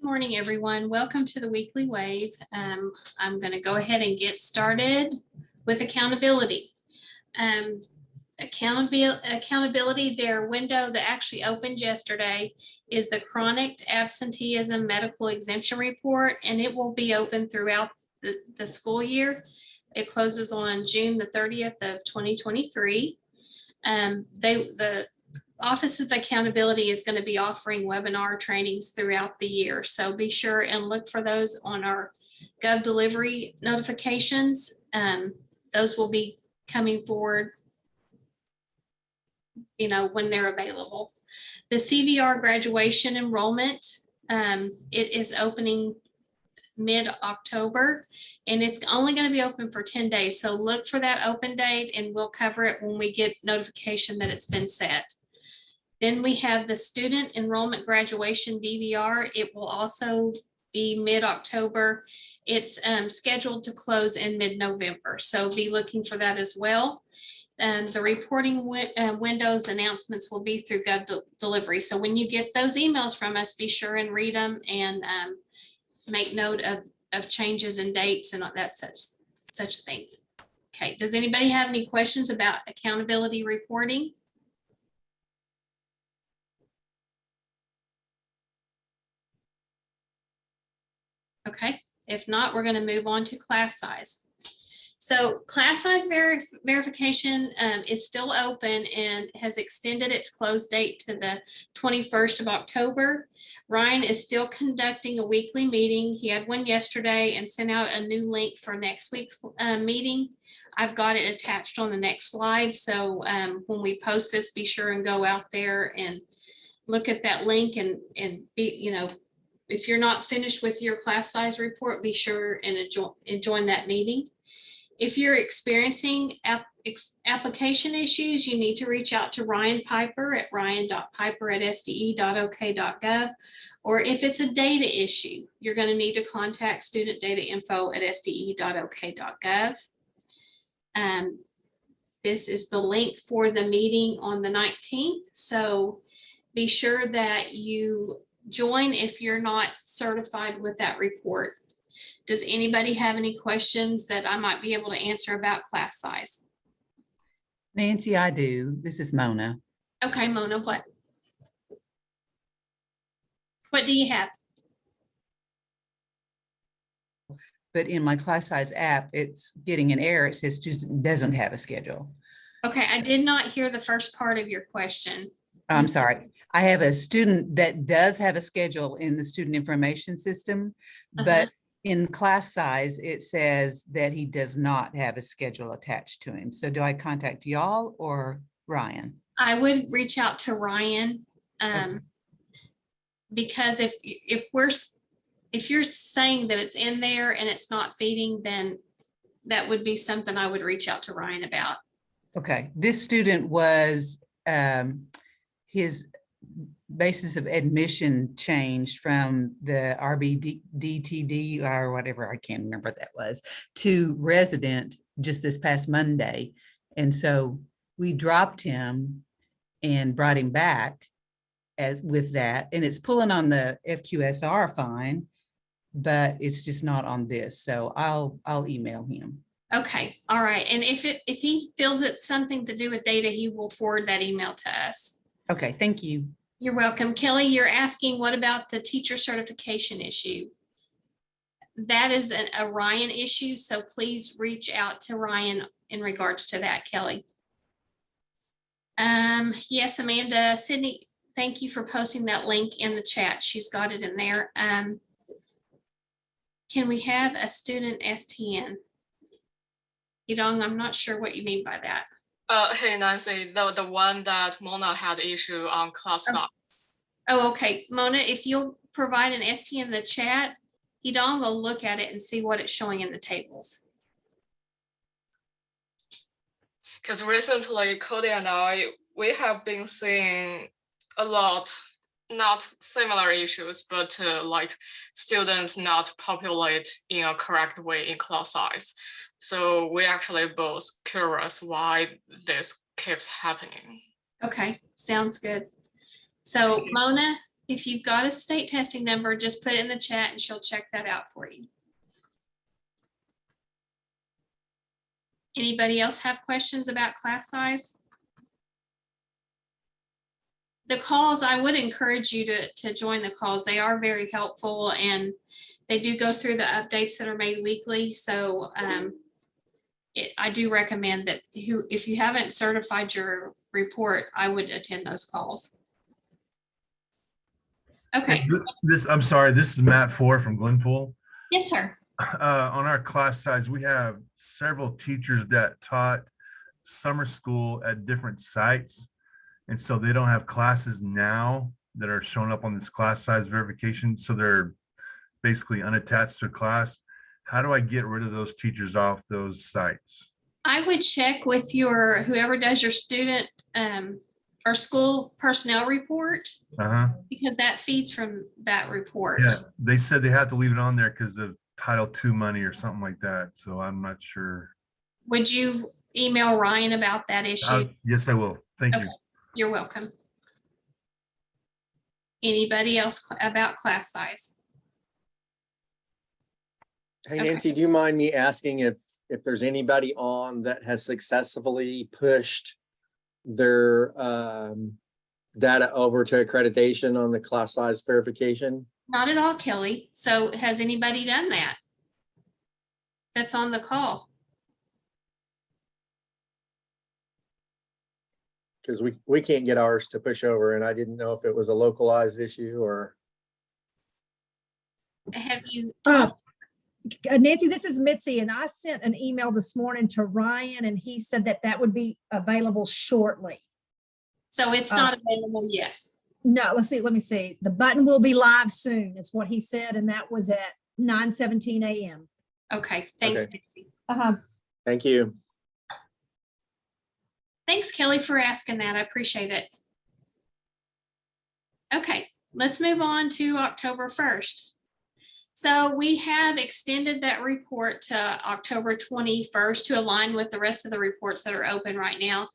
Good morning, everyone. Welcome to the Weekly Wave. I'm going to go ahead and get started with accountability. Accountability, their window that actually opened yesterday is the Chronic Absenteeism Medical Exemption Report, and it will be open throughout the school year. It closes on June the 30th of 2023. The Office of Accountability is going to be offering webinar trainings throughout the year. So be sure and look for those on our Gov delivery notifications. Those will be coming forward, when they're available. The CVR graduation enrollment, it is opening mid-October, and it's only going to be open for 10 days. So look for that open date, and we'll cover it when we get notification that it's been set. Then we have the student enrollment graduation DVR. It will also be mid-October. It's scheduled to close in mid-November, so be looking for that as well. The reporting windows announcements will be through Gov delivery. So when you get those emails from us, be sure and read them and make note of changes and dates and that such thing. Okay, does anybody have any questions about accountability reporting? Okay, if not, we're going to move on to class size. So class size verification is still open and has extended its close date to the 21st of October. Ryan is still conducting a weekly meeting. He had one yesterday and sent out a new link for next week's meeting. I've got it attached on the next slide. So when we post this, be sure and go out there and look at that link and be, if you're not finished with your class size report, be sure and join that meeting. If you're experiencing application issues, you need to reach out to Ryan Piper at ryan.piper@sde.ok.gov. Or if it's a data issue, you're going to need to contact studentdatainfo@sde.ok.gov. This is the link for the meeting on the 19th. So be sure that you join if you're not certified with that report. Does anybody have any questions that I might be able to answer about class size? Nancy, I do. This is Mona. Okay, Mona, what do you have? But in my class size app, it's getting an error. It says student doesn't have a schedule. Okay, I did not hear the first part of your question. I'm sorry. I have a student that does have a schedule in the student information system, but in class size, it says that he does not have a schedule attached to him. So do I contact y'all or Ryan? I would reach out to Ryan because if you're saying that it's in there and it's not feeding, then that would be something I would reach out to Ryan about. Okay. This student was his basis of admission changed from the RBDTD or whatever, I can't remember what that was, to resident just this past Monday. And so we dropped him and brought him back with that. And it's pulling on the FQSR fine, but it's just not on this. So I'll email him. Okay. All right. And if he feels it's something to do with data, he will forward that email to us. Okay. Thank you. You're welcome. Kelly, you're asking what about the teacher certification issue? That is a Ryan issue, so please reach out to Ryan in regards to that, Kelly. Yes, Amanda, Sydney, thank you for posting that link in the chat. She's got it in there. Can we have a student STN? Yidong, I'm not sure what you mean by that. Hey Nancy, the one that Mona had issue on class size. Oh, okay. Mona, if you'll provide an STN in the chat, Yidong will look at it and see what it's showing in the tables. Because recently, Cody and I, we have been seeing a lot, not similar issues, but like students not populate in a correct way in class size. So we actually both curious why this keeps happening. Okay, sounds good. So Mona, If you've got a state testing number, just put it in the chat and she'll check that out for you. Anybody else have questions about class size? The calls, I would encourage you to join the calls. They are very helpful and they do go through the updates that are made weekly. So I do recommend that if you haven't certified your report, I would attend those calls. Okay. I'm sorry, this is Matt Ford from Glenpool. Yes, sir. On our class size, we have several teachers that taught summer school at different sites. And so they don't have classes now that are showing up on this class size verification. So they're basically unattached to a class. How do I get rid of those teachers off those sites? I would check with your whoever does your student or school personnel report, because that feeds from that report. Yeah, they said they have to leave it on there because of Title II money or something like that. So I'm not sure. Would you email Ryan about that issue? Yes, I will. Thank you. You're welcome. Anybody else about class size? Hey, Nancy, do you mind me asking if there's anybody on that has successfully pushed their data over to accreditation on the class size verification? Not at all, Kelly. So has anybody done that? That's on the call. Because we can't get ours to push over, and I didn't know if it was a localized issue or. Have you? Nancy, this is Mitzi, and I sent an email this morning to Ryan, and he said that would be available shortly. So it's not available yet. No, let me see. The button will be live soon, is what he said, and that was at 9:17 a.m. Okay, thanks, Okay. Nancy. Thank you. Thanks, Kelly, for asking that. I appreciate it. Okay, let's move on to October 1st. So we have extended that report to October 21st to align with the rest of the reports that are open right now.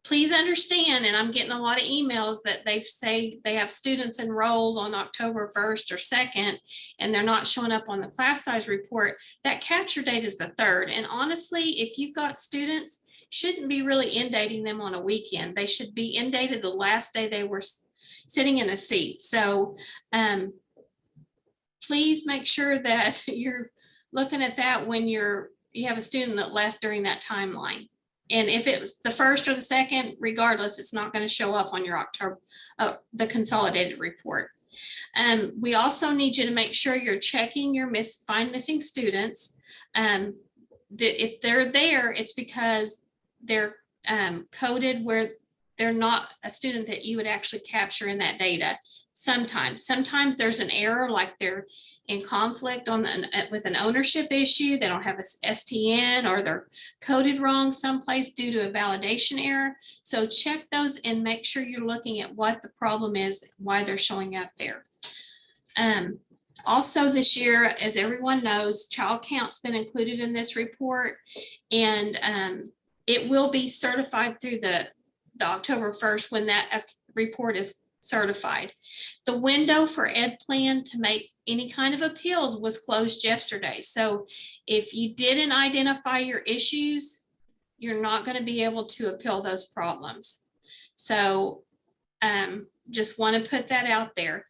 Please understand, and I'm getting a lot of emails that they say they have students enrolled on October 1st or 2nd, and they're not showing up on the class size report. That capture date is the 3rd. And honestly, if you've got students, shouldn't be really end dating them on a weekend. They should be end dated the last day they were sitting in a seat. So please make sure that you're looking at that when you have a student that left during that timeline. And if it was the 1st or the 2nd, regardless, it's not going to show up on your October, the consolidated report. We also need you to make sure you're checking your find missing students. That if they're there, it's because they're coded where they're not a student that you would actually capture in that data. Sometimes there's an error, like they're in conflict with an ownership issue. They don't have a STN, or they're coded wrong someplace due to a validation error. So check those and make sure you're looking at what the problem is, why they're showing up there. Also this year, as everyone knows, child count's been included in this report, and it will be certified through the October 1st when that report is certified. The window for Ed Plan to make any kind of appeals was closed yesterday. So if you didn't identify your issues, you're not going to be able to appeal those problems. So just want to put that out there.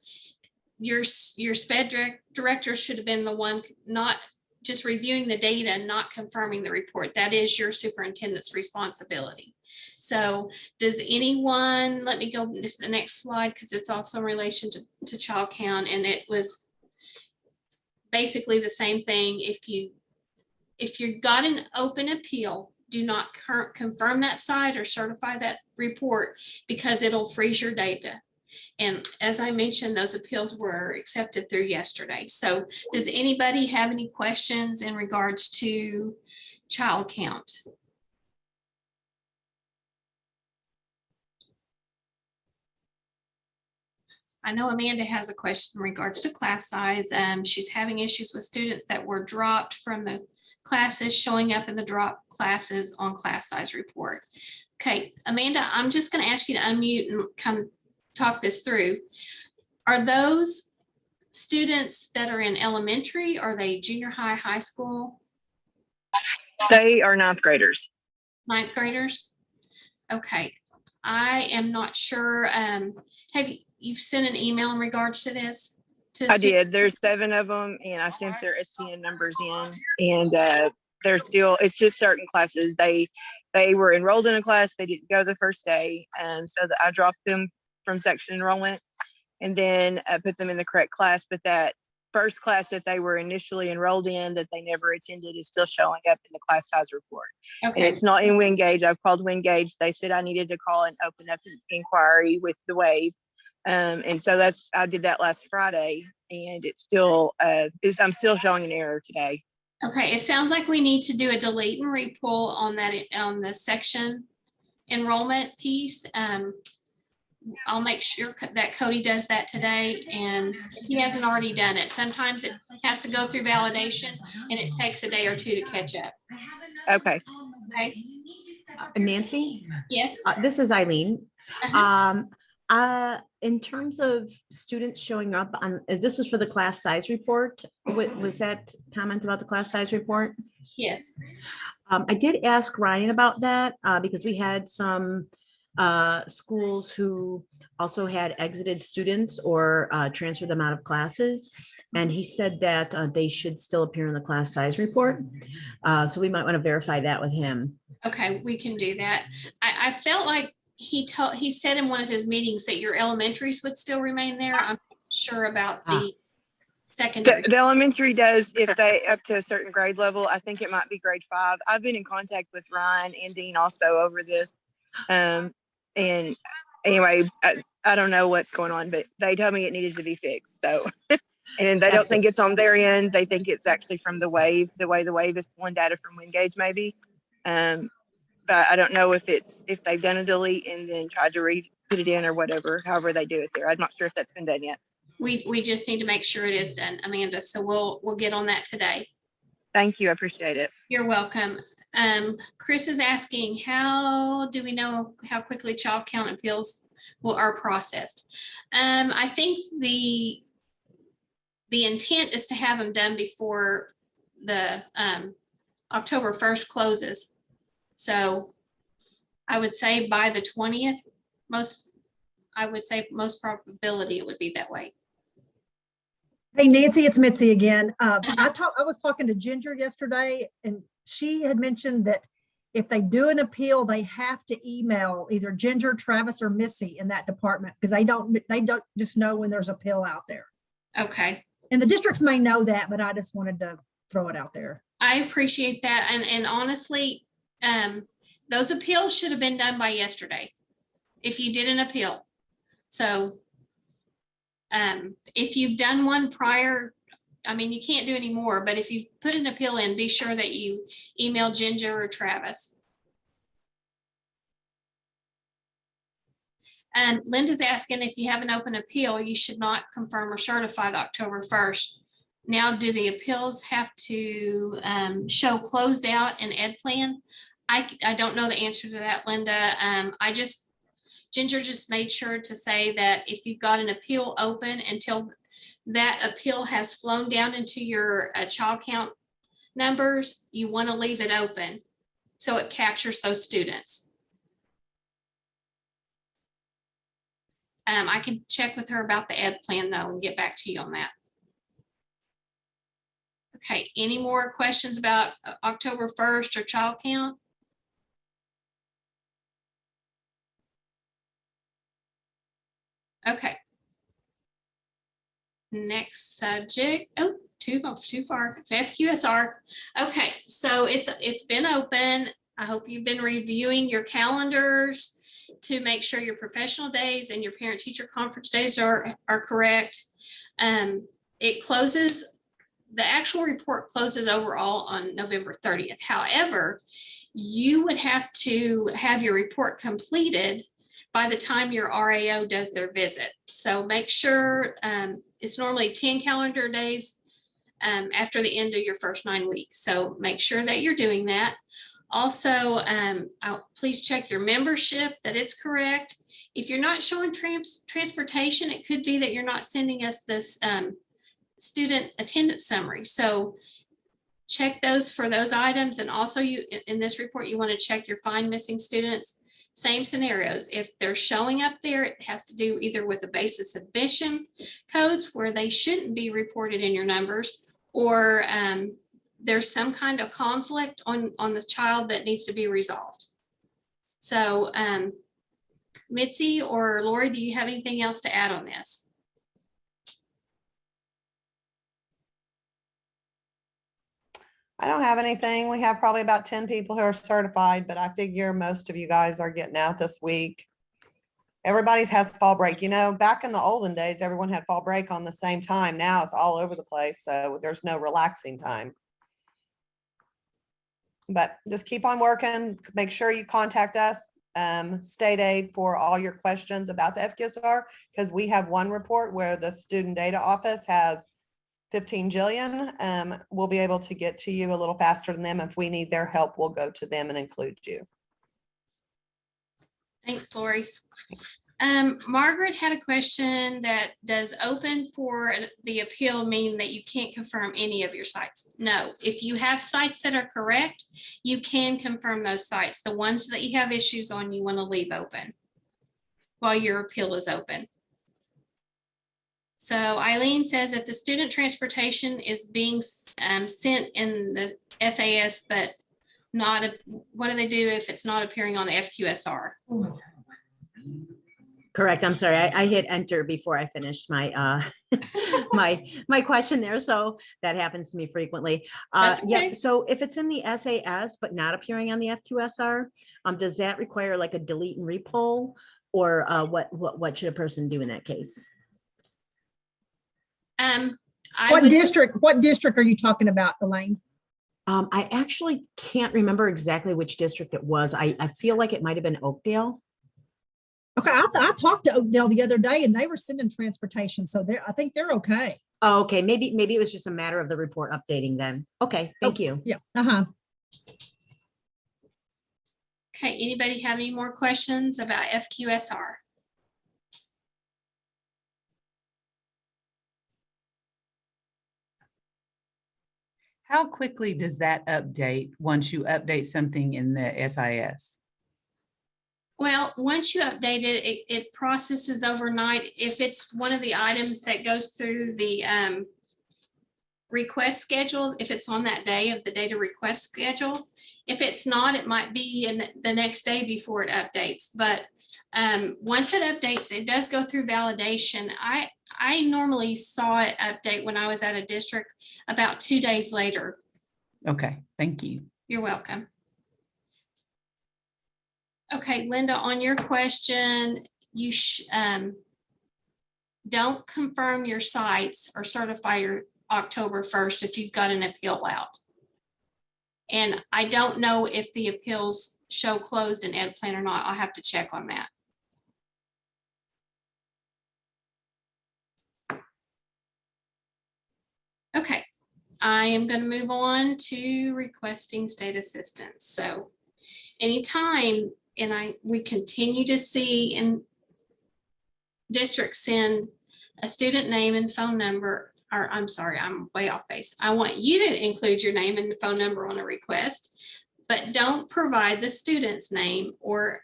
Your SPED director should have been the one not just reviewing the data and not confirming the report. That is your superintendent's responsibility. So does anyone, let me go to the next slide, because it's also in relation to child count, and it was basically the same thing. If you got an open appeal, do not confirm that site or certify that report, because it'll freeze your data. And as I mentioned, those appeals were accepted through yesterday. So does anybody have any questions in regards to child count? I know Amanda has a question in regards to class size. She's having issues with students that were dropped from the classes showing up in the drop classes on class size report. Okay, Amanda, I'm just going to ask you to unmute and kind of talk this through. Are those students that are in elementary? Are they junior high, high school, They are ninth graders. ninth graders? Okay, I am not sure. Have you've sent an email in regards to this? I did. There's 7 of them, and I sent their STN numbers in, and they're still. It's just certain classes. They were enrolled in a class. They didn't go the first day, and so I dropped them from section enrollment, and then put them in the correct class. But that first class that they were initially enrolled in that they never attended is still showing up in the class size report. Okay. And it's not in Wingage. I've called Wingage. They said I needed to call and open up an inquiry with the WAVE. And so I did that last Friday, and it's still, I'm still showing an error today. Okay, it sounds like we need to do a delete and repull on that, on the section enrollment piece. I'll make sure that Cody does that today, and if he hasn't already done it, sometimes it has to go through validation and it takes a day or two to catch up. Okay. Okay, Nancy, yes. this is Eileen. Uh-huh. In terms of students showing up on, this is for the class size report. Was that comment about the class size report? Yes. I did ask Ryan about that because we had some schools who also had exited students or transferred them out of classes. And he said that they should still appear in the class size report. So we might want to verify that with him. Okay, we can do that. I felt like he said in one of his meetings that your elementaries would still remain there. I'm not sure about the secondary. The elementary does if they up to a certain grade level. I think it might be grade 5. I've been in contact with Ryan and Dean also over this. And anyway, I don't know what's going on, but they told me it needed to be fixed. So, and they don't think it's on their end. They think it's actually from the WAVE, the way the WAVE is pulling data from Wingage maybe. But I don't know if they've done a delete and then tried to put it in or whatever, however they do it there. I'm not sure if that's been done yet. We just need to make sure it is done, Amanda. So we'll get on that today. Thank you. I appreciate it. You're welcome. Chris is asking, how do we know how quickly child count appeals are processed? I think the intent is to have them done before the October 1st closes. So I would say by the 20th, most probability it would be that way. Hey, Nancy, it's Mitzi again. I was talking to Ginger yesterday, and she had mentioned that if they do an appeal, they have to email either Ginger, Travis, or Missy in that department because they don't just know when there's an appeal out there. Okay. And the districts may know that, but I just wanted to throw it out there. I appreciate that. And honestly, those appeals should have been done by yesterday if you did an appeal. So if you've done one prior, I mean, you can't do any more, but if you put an appeal in, be sure that you email Ginger or Travis. And Linda's asking if you have an open appeal, you should not confirm or certify the October 1st. Now, do the appeals have to show closed out in Ed Plan? I don't know the answer to that, Linda. Ginger just made sure to say that if you've got an appeal open until that appeal has flown down into your child count numbers, you want to leave it open so it captures those students. I can check with her about the Ed Plan though and get back to you on that. Okay, any more questions about October 1st or child count? Okay. Next subject. Oh, too far. FQSR. Okay, so it's been open. I hope you've been reviewing your calendars to make sure your professional days and your parent-teacher conference days are correct. It closes, the actual report closes overall on November 30th. However, you would have to have your report completed by the time your RAO does their visit. So make sure it's normally 10 calendar days after the end of your first 9 weeks. So make sure that you're doing that. Also, please check your membership that it's correct. If you're not showing transportation, it could be that you're not sending us this student attendance summary. So check those for those items. And also in this report, you want to check your find missing students. Same scenarios. If they're showing up there, it has to do either with the basis submission codes where they shouldn't be reported in your numbers, or there's some kind of conflict on the child that needs to be resolved. So Mitzi or Lori, do you have anything else to add on this? I don't have anything. We have probably about 10 people who are certified, but I figure most of you guys are getting out this week. Everybody's has fall break. You know, back in the olden days, everyone had fall break on the same time. Now it's all over the place. So there's no relaxing time. But just keep on working. Make sure you contact us, state aid, for all your questions about the FQSR, because we have one report where the student data office has 15 jillion. We'll be able to get to you a little faster than them. If we need their help, we'll go to them and include you. Thanks, Lori. Margaret had a question that does open for the appeal mean that you can't confirm any of your sites? No, if you have sites that are correct, you can confirm those sites. The ones that you have issues on, you want to leave open while your appeal is open. So Eileen says if the student transportation is being sent in the SAS, but not, what do they do if it's not appearing on the FQSR? Correct. I'm sorry. I hit enter before I finished my my question there. So that happens to me frequently. That's okay. Yeah. So if it's in the SAS but not appearing on the FQSR, does that require like a delete and repull, or what should a person do in that case? What district are you talking about, Elaine? I actually can't remember exactly which district it was. I feel like it might have been Oakdale. Okay, I talked to Oakdale the other day and they were sending transportation, so I think they're okay. Oh, okay, maybe it was just a matter of the report updating then. Okay, thank you. Yeah. Okay, anybody have any more questions about FQSR? How quickly does that update once you update something in the SIS? Well, once you update it, it processes overnight. If it's one of the items that goes through the request schedule, if it's on that day of the data request schedule. If it's not, it might be in the next day before it updates. But once it updates, it does go through validation. I normally saw it update when I was at a district about 2 days later. Okay, thank you. You're welcome. Okay, Linda, on your question, you don't confirm your sites or certify your October 1st if you've got an appeal out. And I don't know if the appeals show closed in Ed Plan or not. I'll have to check on that. Okay, I am going to move on to requesting state assistance. So anytime, and we continue to see in districts send a student name and phone number, or I'm sorry, I'm way off base. I want you to include your name and phone number on a request, but don't provide the student's name or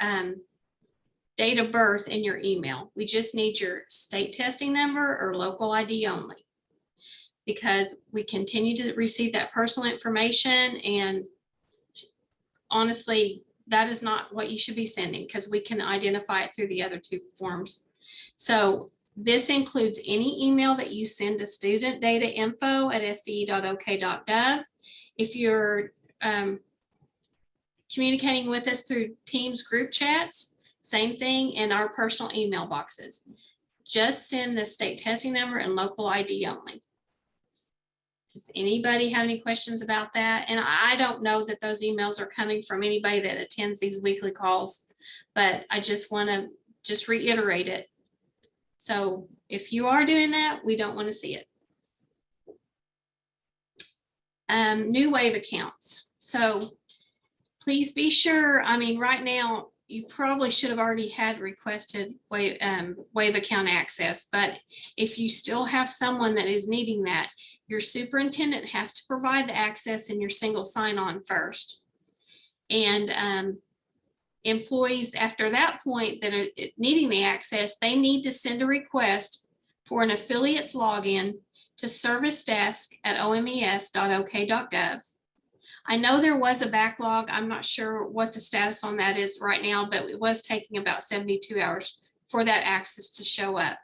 date of birth in your email. We just need your state testing number or local ID only, because we continue to receive that personal information, and honestly, that is not what you should be sending, because we can identify it through the other two forms. So this includes any email that you send to studentdatainfo@sde.ok.gov. If you're communicating with us through Teams group chats, same thing, in our personal email boxes. Just send the state testing number and local ID only. Does anybody have any questions about that? And I don't know that those emails are coming from anybody that attends these weekly calls, but I just want to just reiterate it. So if you are doing that, we don't want to see it. New wave accounts. So please be sure, I mean, right now, you probably should have already had requested waive account access, but if you still have someone that is needing that, your superintendent has to provide the access in your single sign-on first. And employees after that point that are needing the access, they need to send a request for an affiliate's login to servicedesk@omes.ok.gov. I know there was a backlog. I'm not sure what the status on that is right now, but it was taking about 72 hours for that access to show up.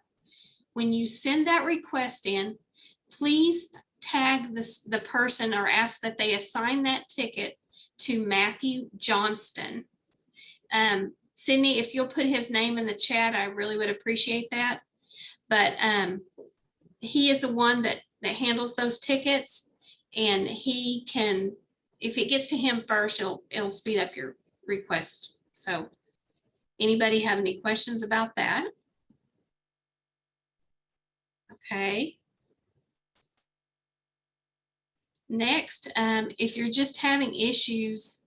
When you send that request in, please tag the person or ask that they assign that ticket to Matthew Johnston. Sydney, if you'll put his name in the chat, I really would appreciate that. But he is the one that handles those tickets, and he can, if it gets to him first, it'll speed up your request. So anybody have any questions about that? Okay. Next, if you're just having issues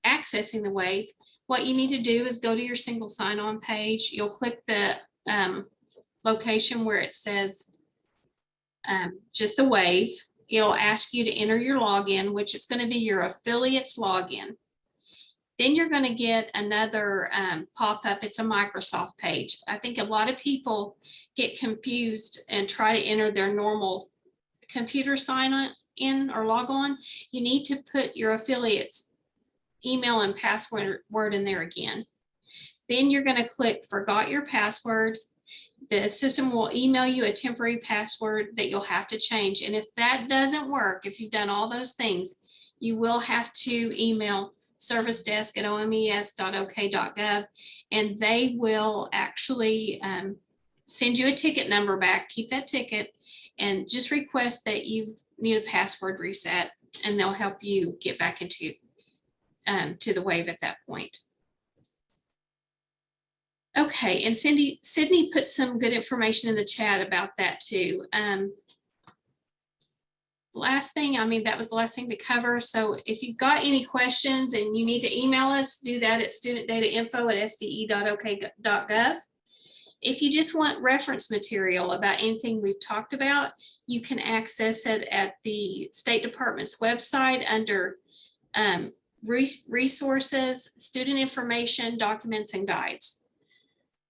accessing the wave, what you need to do is go to your single sign-on page. You'll click the location where it says just the wave. It'll ask you to enter your login, which is going to be your affiliate's login. Then you're going to get another pop-up. It's a Microsoft page. I think a lot of people get confused and try to enter their normal computer sign in or log on. You need to put your affiliate's email and password in there again. Then you're going to click forgot your password. The system will email you a temporary password that you'll have to change. And if that doesn't work, if you've done all those things, you will have to email servicedesk@omes.ok.gov, and they will actually send you a ticket number back. Keep that ticket and just request that you need a password reset, and they'll help you get back into to the wave at that point. Okay, and Sydney put some good information in the chat about that too. Last thing, that was the last thing to cover. So if you've got any questions and you need to email us, do that at studentdatainfo@sde.ok.gov. If you just want reference material about anything we've talked about, you can access it at the State Department's website under resources, student information, documents, and guides.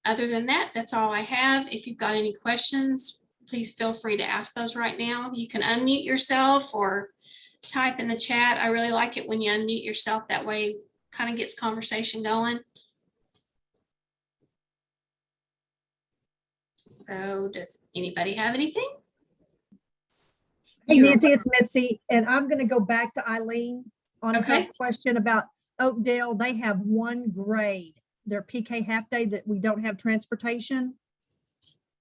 Other than that, that's all I have. If you've got any questions, please feel free to ask those right now. You can unmute yourself or type in the chat. I really like it when you unmute yourself. That way kind of gets conversation going. So does anybody have anything? Hey, Nancy, it's Mitzi, and I'm going to go back to Eileen on her question about Oakdale. They have one grade, their PK half day, that we don't have transportation.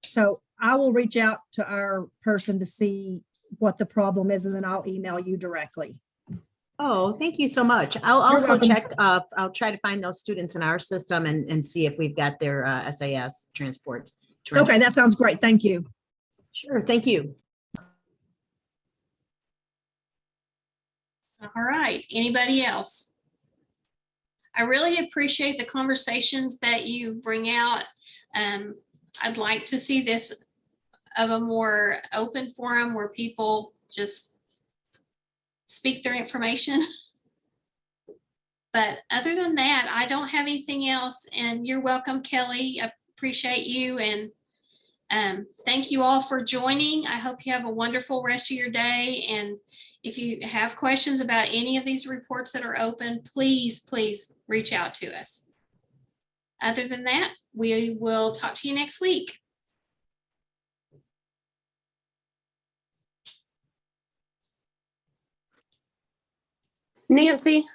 So I will reach out to our person to see what the problem is, and then I'll email you directly. Oh, thank you so much. I'll also check, I'll try to find those students in our system and see if we've got their SAS transport. Okay, that sounds great. Thank you. Sure, thank you. All right, anybody else? I really appreciate the conversations that you bring out. I'd like to see this of a more open forum where people just speak their information. But other than that, I don't have anything else, and you're welcome, Kelly. I appreciate you, and thank you all for joining. I hope you have a wonderful rest of your day, and if you have questions about any of these reports that are open, please reach out to us. Other than that, we will talk to you next week. Nancy.